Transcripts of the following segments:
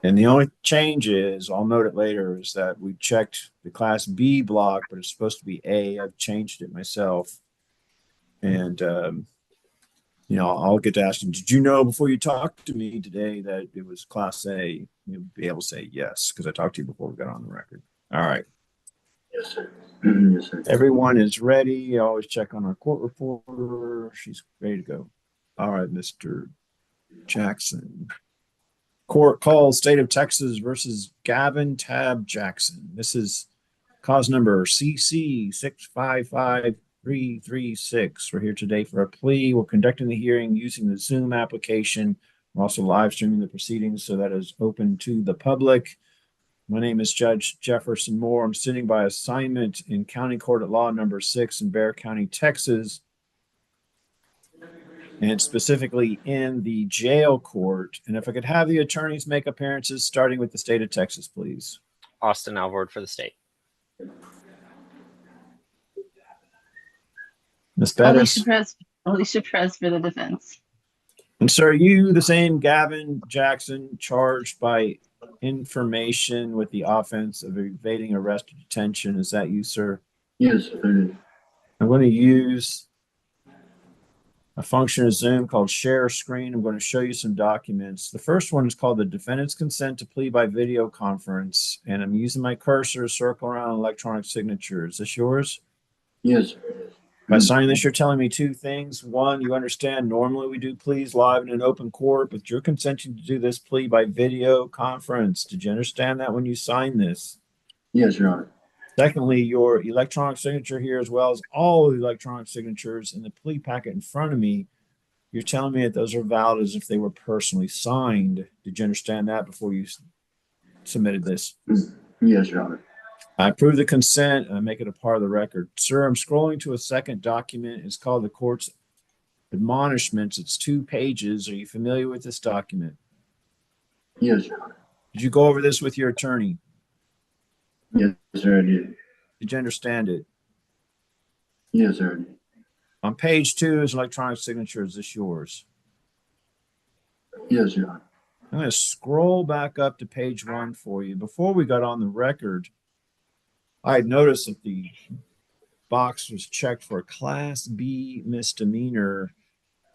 And the only change is, I'll note it later, is that we checked the Class B block, but it's supposed to be A. I've changed it myself. And, I'll get to ask you, did you know before you talked to me today that it was Class A? You'll be able to say yes, because I talked to you before we got on the record. All right. Yes, sir. Yes, sir. Everyone is ready. I always check on our court reporter. She's ready to go. All right, Mr. Jackson. Court calls State of Texas versus Gavin Tab Jackson. This is cause number CC 655336. We're here today for a plea. We're conducting the hearing using the Zoom application. We're also live streaming the proceedings, so that is open to the public. My name is Judge Jefferson Moore. I'm sitting by assignment in County Court at Law number 6 in Bexar County, Texas, and specifically in the jail court. And if I could have the attorneys make appearances, starting with the state of Texas, please. Austin Alvord for the state. Ms. Bettis. Alicia Perez for the defense. And sir, are you the same Gavin Jackson charged by information with the offense of evading arrest or detention? Is that you, sir? Yes, sir. I'm going to use a function of Zoom called share screen. I'm going to show you some documents. The first one is called the defendant's consent to plea by video conference. And I'm using my cursor to circle around electronic signature. Is this yours? Yes, sir. By signing this, you're telling me two things. One, you understand normally we do pleas live in an open court, but you're consenting to do this plea by video conference. Did you understand that when you signed this? Yes, Your Honor. Secondly, your electronic signature here, as well as all the electronic signatures in the plea packet in front of me, you're telling me that those are valid as if they were personally signed. Did you understand that before you submitted this? Yes, Your Honor. I approve the consent and I make it a part of the record. Sir, I'm scrolling to a second document. It's called the court's admonishments. It's 2 pages. Are you familiar with this document? Yes, Your Honor. Did you go over this with your attorney? Yes, sir, I did. Did you understand it? Yes, sir, I did. On page 2 is electronic signature. Is this yours? Yes, Your Honor. I'm going to scroll back up to page 1 for you. Before we got on the record, I had noticed that the box was checked for a Class B misdemeanor,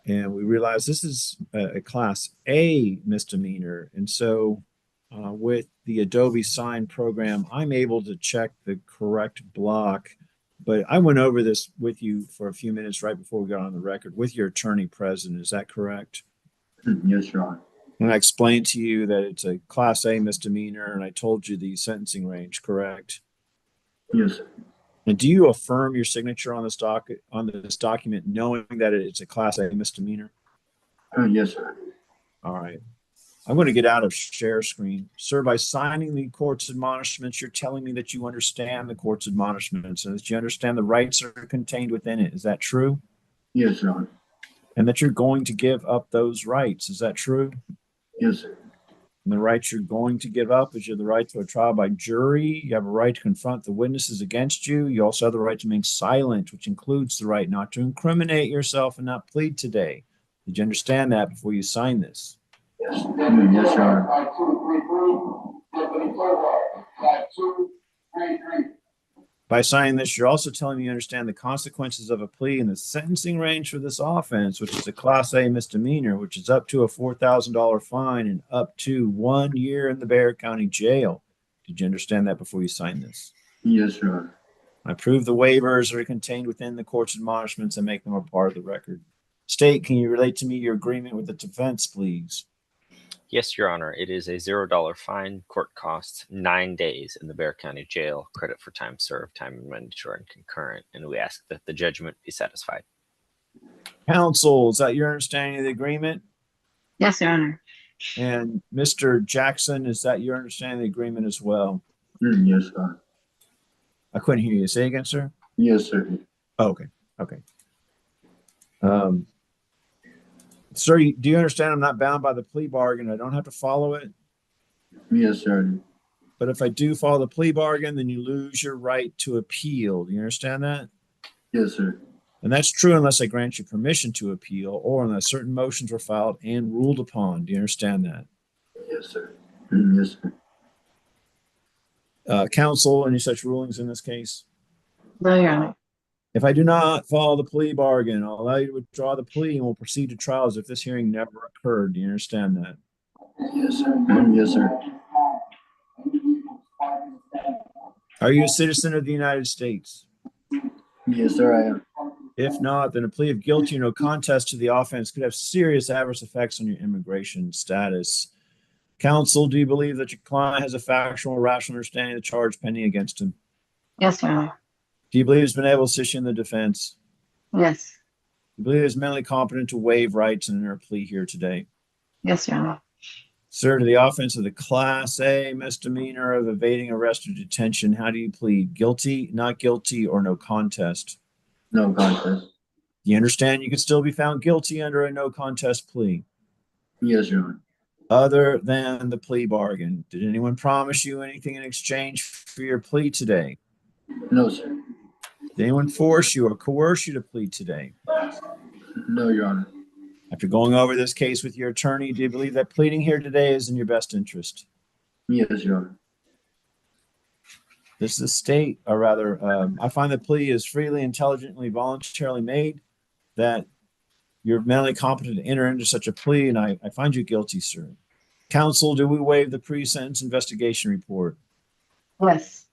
and we realized this is a Class A misdemeanor. And so with the Adobe Sign program, I'm able to check the correct block. But I went over this with you for a few minutes right before we got on the record with your attorney present. Is that correct? Yes, Your Honor. And I explained to you that it's a Class A misdemeanor, and I told you the sentencing range, correct? Yes, sir. And do you affirm your signature on this document, knowing that it's a Class A misdemeanor? Yes, sir. All right. I'm going to get out of share screen. Sir, by signing the court's admonishments, you're telling me that you understand the court's admonishments and that you understand the rights that are contained within it. Is that true? Yes, Your Honor. And that you're going to give up those rights. Is that true? Yes, sir. And the rights you're going to give up is you have the right to a trial by jury. You have a right to confront the witnesses against you. You also have the right to remain silent, which includes the right not to incriminate yourself and not plead today. Did you understand that before you sign this? Yes, yes, Your Honor. By signing this, you're also telling me you understand the consequences of a plea and the sentencing range for this offense, which is a Class A misdemeanor, which is up to a $4,000 fine and up to 1 year in the Bexar County Jail. Did you understand that before you signed this? Yes, Your Honor. I approve the waivers that are contained within the court's admonishments and make them a part of the record. State, can you relate to me your agreement with the defense, please? Yes, Your Honor. It is a $0 fine. Court costs 9 days in the Bexar County Jail. Credit for time served, time mandatory, and concurrent. And we ask that the judgment be satisfied. Counsel, is that your understanding of the agreement? Yes, Your Honor. And Mr. Jackson, is that your understanding of the agreement as well? Yes, Your Honor. I couldn't hear you. Say again, sir? Yes, sir. Oh, okay. Okay. Sir, do you understand I'm not bound by the plea bargain? I don't have to follow it. Yes, sir. But if I do follow the plea bargain, then you lose your right to appeal. Do you understand that? Yes, sir. And that's true unless I grant you permission to appeal or unless certain motions were filed and ruled upon. Do you understand that? Yes, sir. Yes, sir. Counsel, any such rulings in this case? No, Your Honor. If I do not follow the plea bargain, I'll allow you to withdraw the plea and we'll proceed to trial as if this hearing never occurred. Do you understand that? Yes, sir. Yes, sir. Are you a citizen of the United States? Yes, sir, I am. If not, then a plea of guilty or no contest to the offense could have serious adverse effects on your immigration status. Counsel, do you believe that your client has a factual and rational understanding of the charge pending against him? Yes, Your Honor. Do you believe he's been able to assist you in the defense? Yes. Do you believe he's mentally competent to waive rights and enter a plea here today? Yes, Your Honor. Sir, to the offense of the Class A misdemeanor of evading arrest or detention, how do you plead? Guilty, not guilty, or no contest? No contest. Do you understand you could still be found guilty under a no contest plea? Yes, Your Honor. Other than the plea bargain, did anyone promise you anything in exchange for your plea today? No, sir. Did anyone force you or coerce you to plead today? No, Your Honor. After going over this case with your attorney, do you believe that pleading here today is in your best interest? Yes, Your Honor. This is a state, or rather, I find the plea is freely, intelligently, voluntarily made, that you're mentally competent to enter into such a plea, and I find you guilty, sir. Counsel, do we waive the pre-sentence investigation report? Yes.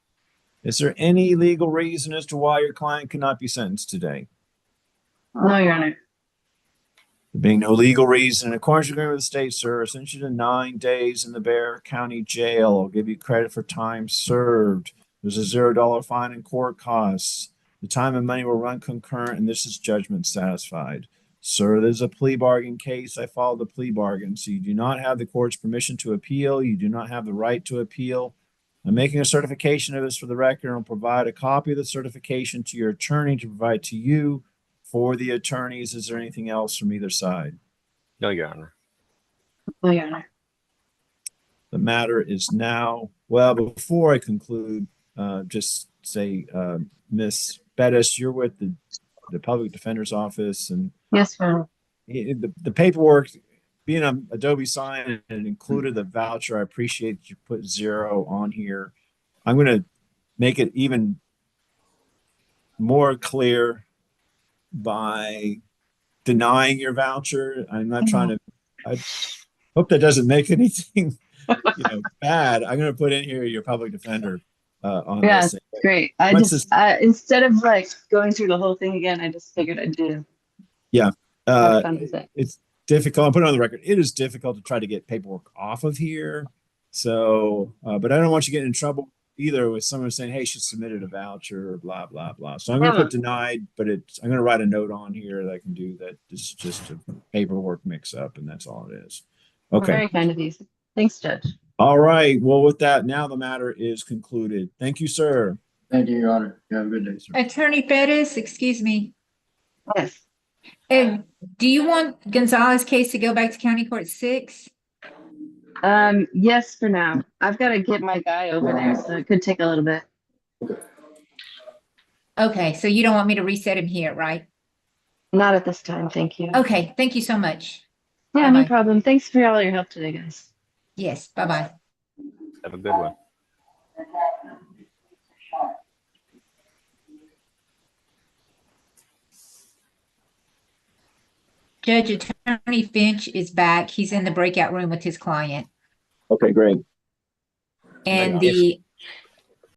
Is there any legal reason as to why your client cannot be sentenced today? No, Your Honor. There being no legal reason, in accordance with the agreement with the state, sir, sentence you to 9 days in the Bexar County Jail. I'll give you credit for time served. There's a $0 fine and court costs. The time and money will run concurrent, and this is judgment satisfied. Sir, there's a plea bargain case. I followed the plea bargain. So you do not have the court's permission to appeal. You do not have the right to appeal. I'm making a certification of this for the record, and I'll provide a copy of the certification to your attorney to provide to you. For the attorneys, is there anything else from either side? No, Your Honor. No, Your Honor. The matter is now, well, before I conclude, just say, Miss Bettis, you're with the Public Defender's Office, and Yes, Your Honor. the paperwork, being an Adobe sign, and it included the voucher. I appreciate that you put 0 on here. I'm going to make it even more clear by denying your voucher. I'm not trying to, I hope that doesn't make anything bad. I'm going to put in here your public defender on Yeah, this. great. I What's just, instead of like going through the whole thing again, I just figured I'd do. Have fun with it. It's difficult. I'll put it on the record. It is difficult to try to get paperwork off of here. So, but I don't want you getting in trouble either with someone saying, hey, she submitted a voucher or blah, blah, blah. So I'm going to put denied, but I'm going to write a note on here that I can do that. This is just a paperwork mix up, and that's all it is. Okay. Very kind of you. Thanks, Judge. All right. Well, with that, now the matter is concluded. Thank you, sir. Thank you, Your Honor. You have a good day, sir. Attorney Bettis, excuse me. Yes. Do you want Gonzalez case to go back to County Court 6? Yes, for now. I've got to get my guy over there, so it could take a little bit. Okay, so you don't want me to reset him here, right? Not at this time, thank you. Okay, thank you so much. Yeah, no bye-bye. problem. Thanks for all your help today, guys. Yes, bye-bye. Have a good one. Judge Attorney Finch is back. He's in the breakout room with his client. Okay, great. And the